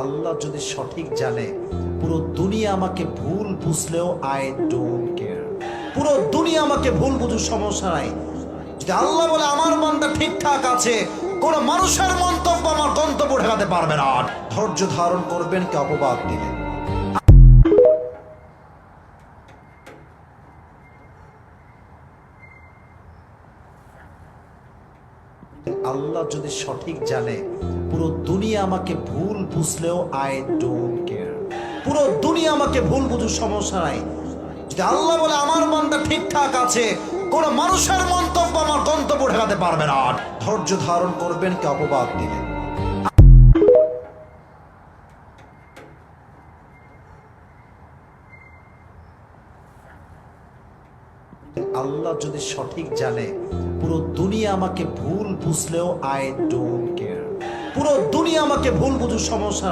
আল্লাহ যদি সঠিক জানে, পুরো দুনিয়া আমাকে ভুল বুঝলেও আই ডোন্ট কেয়ার। পুরো দুনিয়া আমাকে ভুল বুঝুর সমস্যা নাই। যদি আল্লাহ বলে আমার মনটা ঠিকঠাক আছে, কোন মানুষের মন্তব্য আমার গন্তব্য ঠেকাতে পারবে না। ধৈর্য ধারণ করবেন কে অপবাদ দিলেন। আল্লাহ যদি সঠিক জানে, পুরো দুনিয়া আমাকে ভুল বুঝলেও আই ডোন্ট কেয়ার। পুরো দুনিয়া আমাকে ভুল বুঝুর সমস্যা নাই। যদি আল্লাহ বলে আমার মনটা ঠিকঠাক আছে, কোন মানুষের মন্তব্য আমার গন্তব্য ঠেকাতে পারবে না। ধৈর্য ধারণ করবেন কে অপবাদ দিলেন। আল্লাহ যদি সঠিক জানে, পুরো দুনিয়া আমাকে ভুল বুঝলেও আই ডোন্ট কেয়ার। পুরো দুনিয়া আমাকে ভুল বুঝুর সমস্যা নাই।